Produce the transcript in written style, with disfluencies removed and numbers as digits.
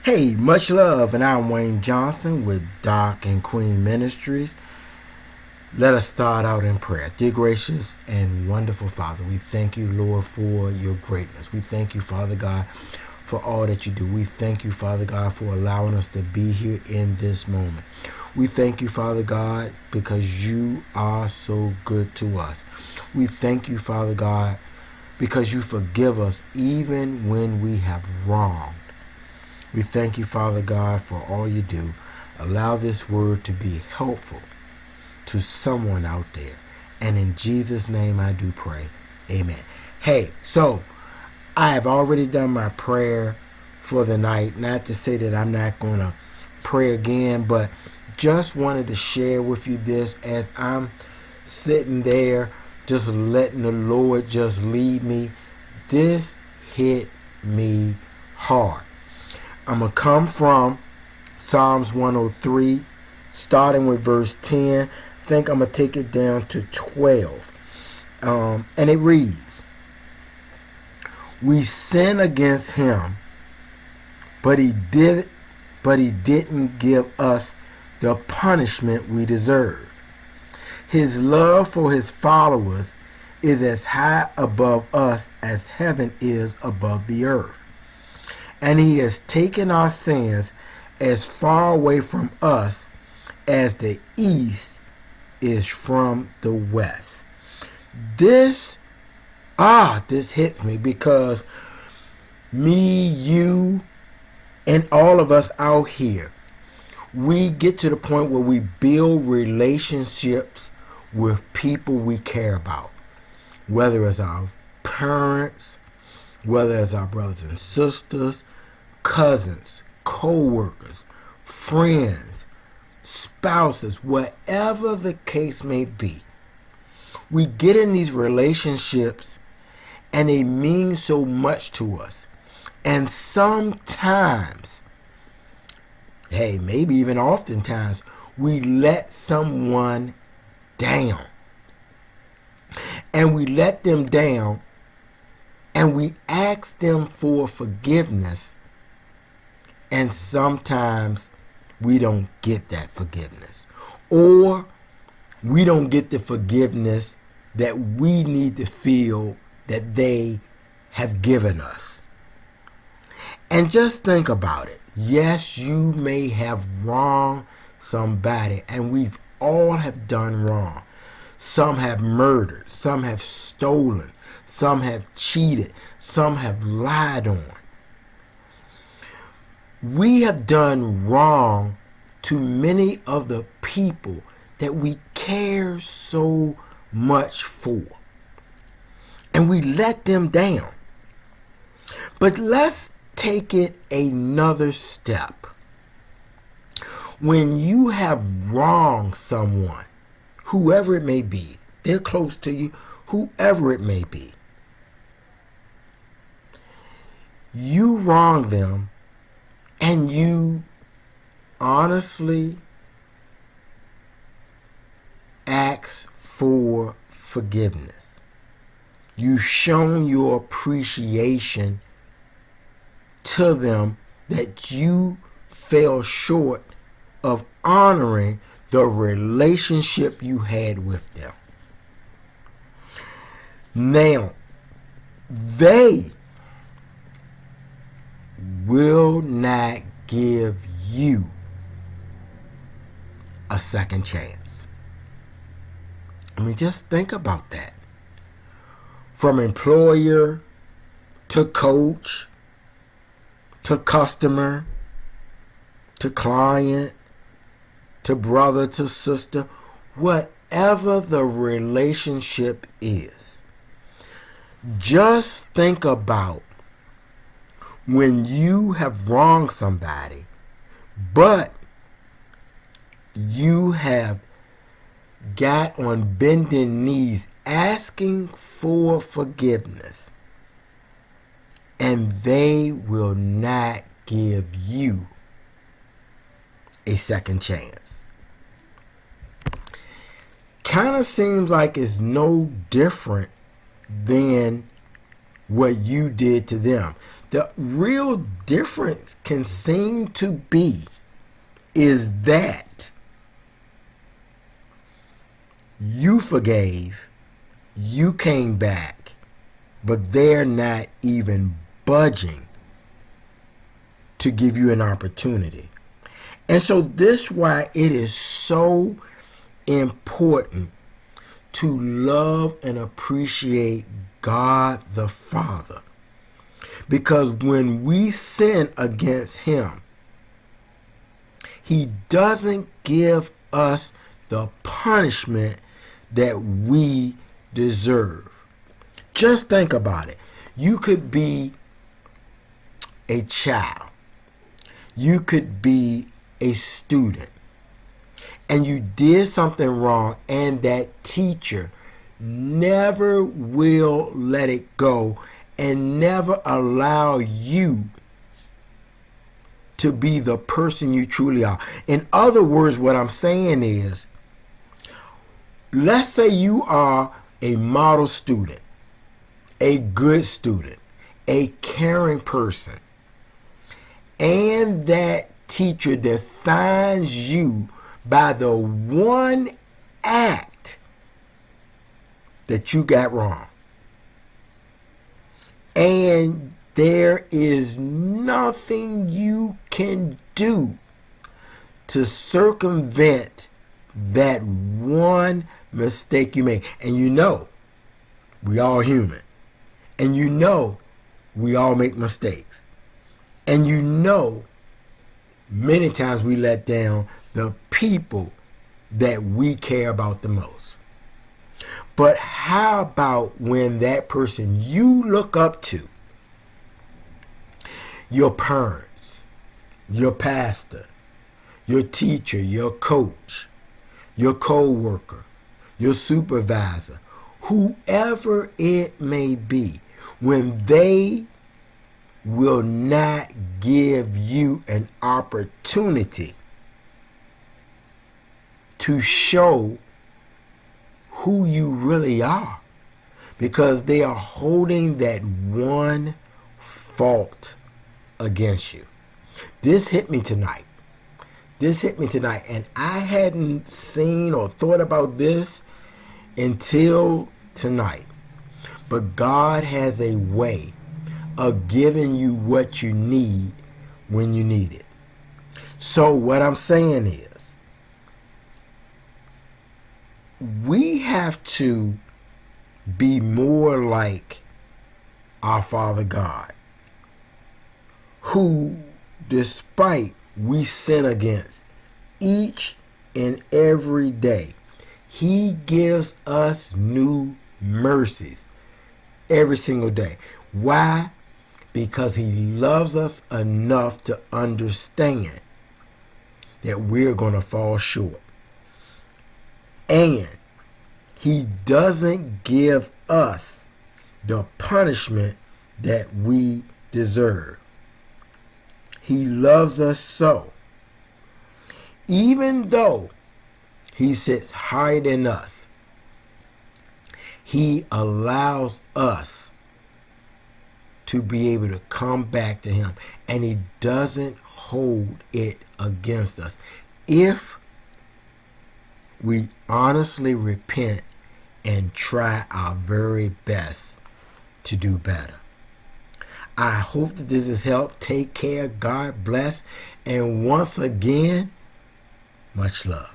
Hey, much love, and I'm Wayne Johnson with Doc and Queen Ministries. Let us start out in prayer. Dear gracious and wonderful Father, we thank you, Lord, for your greatness. We thank you, Father God, for all that you do. We thank you, Father God, for allowing us to be here in this moment. We thank you, Father God, because you are so good to us. We thank you, Father God, because you forgive us even when we have wronged. We thank you, Father God, for all you do. Allow this word to be helpful to someone out there. And in Jesus' name I do pray. Amen. Hey, so I have already done my prayer for the night. Not to say that I'm not going to pray again, but just wanted to share with you this as I'm sitting there just letting the Lord just lead me. This hit me hard. I'm going to come from Psalms 103, starting with verse 10. I think I'm going to take it down to 12. And it reads, "We sin against him, but he didn't give us the punishment we deserve. His love for his followers is as high above us as heaven is above the earth. And he has taken our sins as far away from us as the east is from the west." This hits me because me, you, and all of us out here, we get to the point where we build relationships with people we care about, whether it's our parents, whether it's our brothers and sisters, cousins, co-workers, friends, spouses, whatever the case may be. We get in these relationships and they mean so much to us. And sometimes, maybe even oftentimes, we let someone down. And we let them down and we ask them for forgiveness, and sometimes we don't get that forgiveness, or we don't get the forgiveness that we need to feel that they have given us. And just think about it. Yes, you may have wronged somebody, and we've all have done wrong. Some have murdered, some have stolen, some have cheated, some have lied on. We have done wrong to many of the people that we care so much for. And we let them down. But let's take it another step. When you have wronged someone, whoever it may be, they're close to you, whoever it may be, you wrong them and you honestly ask for forgiveness. You've shown your appreciation to them that you fell short of honoring the relationship you had with them. Now, they will not give you a second chance. I mean, just think about that. From employer to coach to customer to client to brother to sister, whatever the relationship is, just think about when you have wronged somebody, but you have got on bending knees asking for forgiveness, and they will not give you a second chance. Kind of seems like it's no different than what you did to them. The real difference can seem to be is that you forgave, you came back, but they're not even budging to give you an opportunity. And so this is why it is so important to love and appreciate God the Father. Because when we sin against him, he doesn't give us the punishment that we deserve. Just think about it. You could be a child. You could be a student. And you did something wrong, and that teacher never will let it go and never allow you to be the person you truly are. In other words, what I'm saying is, let's say you are a model student, a good student, a caring person, and that teacher defines you by the one act that you got wrong. And there is nothing you can do to circumvent that one mistake you made. And you know, we all human. And you know, we all make mistakes. And you know, many times we let down the people that we care about the most. But how about when that person you look up to, your parents, your pastor, your teacher, your coach, your co-worker, your supervisor, whoever it may be, when they will not give you an opportunity to show who you really are, because they are holding that one fault against you. This hit me tonight. And I hadn't seen or thought about this until tonight. But God has a way of giving you what you need when you need it. So what I'm saying is, we have to be more like our Father God, who, despite we sin against each and every day, he gives us new mercies every single day. Why? Because he loves us enough to understand that we're going to fall short. And he doesn't give us the punishment that we deserve. He loves us so. Even though he sits higher than us, he allows us to be able to come back to him. And he doesn't hold it against us. If we honestly repent and try our very best to do better. I hope that this has helped. Take care. God bless. And once again, much love.